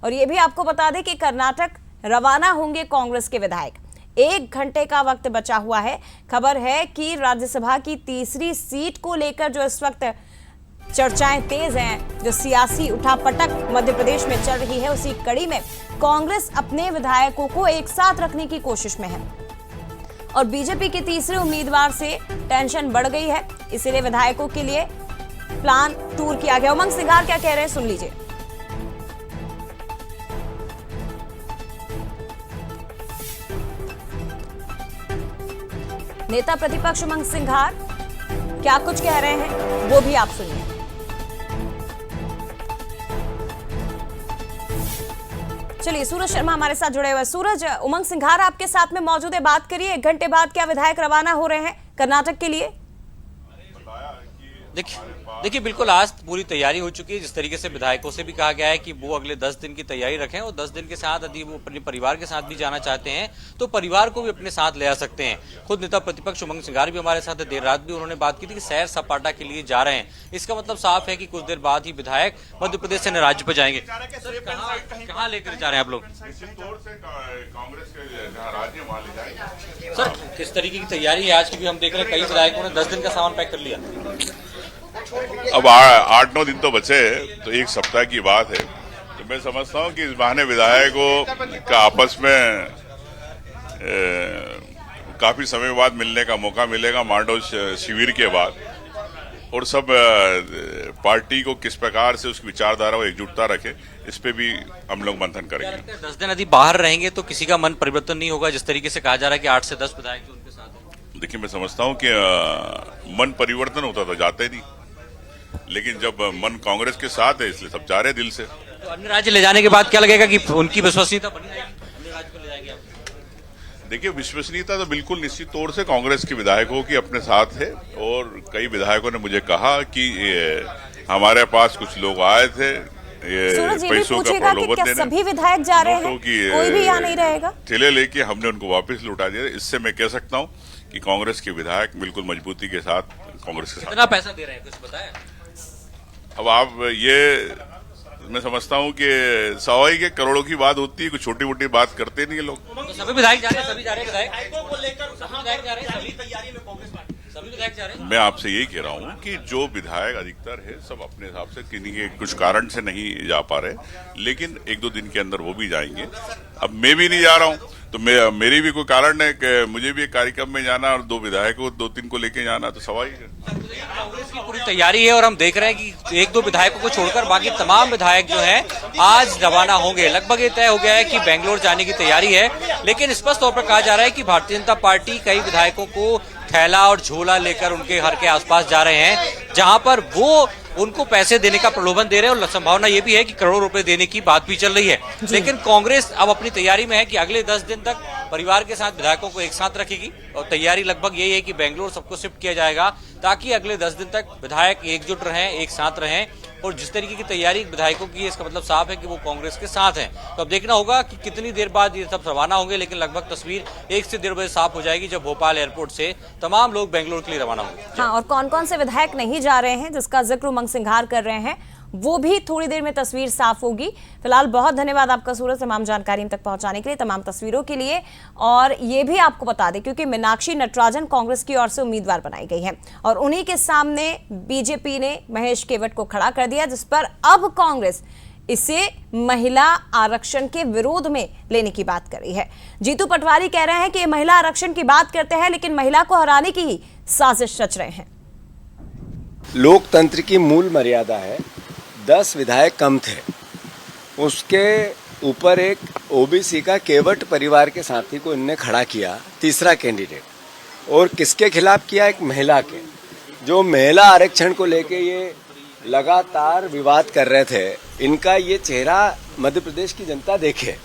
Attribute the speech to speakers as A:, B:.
A: और ये भी आपको बता दें कि कर्नाटक रवाना होंगे कांग्रेस के विधायक। 1 घंटे का वक्त बचा हुआ है। खबर है कि राज्यसभा की तीसरी सीट को लेकर जो इस वक्त चर्चाएं तेज हैं, जो सियासी उठापटक मध्य प्रदेश में चल रही है, उसी कड़ी में कांग्रेस अपने विधायकों को एक साथ रखने की कोशिश में है और बीजेपी के तीसरे उम्मीदवार से टेंशन बढ़ गई है। इसीलिए विधायकों के लिए प्लान टूर किया गया। उमंग सिंघार क्या कह रहे हैं, सुन लीजिए। नेता प्रतिपक्ष उमंग सिंघार क्या कुछ कह रहे हैं वो भी आप सुनिए। चलिए, सूरज शर्मा हमारे साथ जुड़े हुए। सूरज, उमंग सिंघार आपके साथ में मौजूद है, बात करिए। 1 घंटे बाद क्या विधायक रवाना हो रहे हैं कर्नाटक के लिए?
B: देखिए बिल्कुल आज पूरी तैयारी हो चुकी है। जिस तरीके से विधायकों से भी कहा गया है कि वो अगले 10 दिन की तैयारी रखें और 10 दिन के साथ यदि वो अपने परिवार के साथ भी जाना चाहते हैं तो परिवार को भी अपने साथ ले आ सकते हैं। खुद नेता प्रतिपक्ष उमंग सिंघार भी हमारे साथ है। देर रात भी उन्होंने बात की थी कि सैर सपाटा के लिए जा रहे हैं। इसका मतलब साफ है कि कुछ देर बाद ही विधायक मध्य प्रदेश से राज्य पर जाएंगे। कहाँ लेकर जा रहे हैं आप लोग? सर किस तरीके की तैयारी है आज की? भी हम देख रहे हैं कई विधायकों ने 10 दिन का सामान पैक कर लिया।
C: अब 8-9 दिन तो बचे हैं, तो 1 सप्ताह की बात है। तो मैं समझता हूँ कि इस बहाने विधायकों का आपस में काफी समय बाद मिलने का मौका मिलेगा मांडव शिविर के बाद, और सब पार्टी को किस प्रकार से उसकी विचारधारा को एकजुटता रखे, इस पे भी हम लोग मंथन करेंगे।
B: 10 दिन यदि बाहर रहेंगे तो किसी का मन परिवर्तन नहीं होगा, जिस तरीके से कहा जा रहा है कि 8 से 10 विधायक जो उनके साथ हैं।
C: देखिए, मैं समझता हूँ कि मन परिवर्तन होता तो जाते नहीं, लेकिन जब मन कांग्रेस के साथ है इसलिए सब जा रहे दिल से।
B: तो अन्य राज्य ले जाने के बाद क्या लगेगा कि उनकी विश्वसनीयता बनी रहेगी? अन्य राज्य को ले जाएंगे आप?
C: देखिए, विश्वसनीयता तो बिल्कुल निश्चित तौर से कांग्रेस के विधायकों की अपने साथ है, और कई विधायकों ने मुझे कहा कि हमारे पास कुछ लोग आए थे पैसों का प्रलोभन देने।
A: सभी विधायक जा रहे हैं, कोई भी यहाँ नहीं रहेगा।
C: ठेले लेके हमने उनको वापस लौटा दिया। इससे मैं कह सकता हूँ कि कांग्रेस के विधायक बिल्कुल मजबूती के साथ कांग्रेस के साथ।
B: कितना पैसा दे रहे हैं कुछ बताया?
C: अब आप ये मैं समझता हूँ कि सवाई के करोड़ों की बात होती है, कुछ छोटी मोटी बात करते नहीं है लोग।
B: तो सभी विधायक जा रहे हैं, सभी जा रहे हैं विधायकों को लेकर, सभी विधायक जा रहे हैं, सभी तैयारी में कांग्रेस पार्टी, सभी विधायक जा रहे हैं।
C: मैं आपसे यही कह रहा हूँ कि जो विधायक अधिकतर है सब अपने हिसाब से किन्हीं के कुछ कारण से नहीं जा पा रहे, लेकिन 1-2 दिन के अंदर वो भी जाएंगे। अब मैं भी नहीं जा रहा हूँ तो मेरी भी कोई कारण है कि मुझे भी एक कार्यक्रम में जाना और 2 विधायकों 2-3 को लेके जाना, तो सवाल है।
B: कांग्रेस की पूरी तैयारी है और हम देख रहे हैं कि 1-2 विधायकों को छोड़कर बाकी तमाम विधायक जो हैं आज रवाना होंगे। लगभग ये तय हो गया है कि बेंगलोर जाने की तैयारी है, लेकिन स्पष्ट तौर पर कहा जा रहा है कि भारतीय जनता पार्टी कई विधायकों को थैला और झोला लेकर उनके घर के आसपास जा रहे हैं, जहां पर वो उनको पैसे देने का प्रलोभन दे रहे हैं और संभावना ये भी है कि करोड़ों रुपए देने की बात भी चल रही है। लेकिन कांग्रेस अब अपनी तैयारी में है कि अगले 10 दिन तक परिवार के साथ विधायकों को एक साथ रखेगी और तैयारी लगभग यही है कि बेंगलोर सबको शिफ्ट किया जाएगा ताकि अगले 10 दिन तक विधायक एकजुट रहें, एक साथ रहें। और जिस तरीके की तैयारी विधायकों की है, इसका मतलब साफ है कि वो कांग्रेस के साथ हैं। तो अब देखना होगा कि कितनी देर बाद ये सब रवाना होंगे, लेकिन लगभग तस्वीर 1 से 1.5 बजे साफ हो जाएगी जब भोपाल एयरपोर्ट से तमाम लोग बेंगलोर के लिए रवाना होंगे।
A: हाँ, और कौन कौन से विधायक नहीं जा रहे हैं जिसका जिक्र उमंग सिंघार कर रहे हैं, वो भी थोड़ी देर में तस्वीर साफ होगी। फिलहाल बहुत धन्यवाद आपका सूरज, तमाम जानकारी हम तक पहुंचाने के लिए, तमाम तस्वीरों के लिए। और ये भी आपको बता दें क्योंकि मीनाक्षी नटराजन कांग्रेस की ओर से उम्मीदवार बनाई गई है और उन्हीं के सामने बीजेपी ने महेश केवट को खड़ा कर दिया, जिस पर अब कांग्रेस इसे महिला आरक्षण के विरोध में लेने की बात कर रही है। जीतू पटवारी कह रहे हैं कि महिला आरक्षण की बात करते हैं लेकिन महिला को हराने की ही साजिश रच रहे हैं।
D: लोकतंत्र की मूल मर्यादा है 10 विधायक कम थे, उसके ऊपर एक ओबीसी का केवट परिवार के साथी को इनने खड़ा किया, तीसरा कैंडिडेट, और किसके खिलाफ किया? एक महिला के, जो महिला आरक्षण को लेके ये लगातार विवाद कर रहे थे। इनका ये चेहरा मध्य प्रदेश की जनता देखे।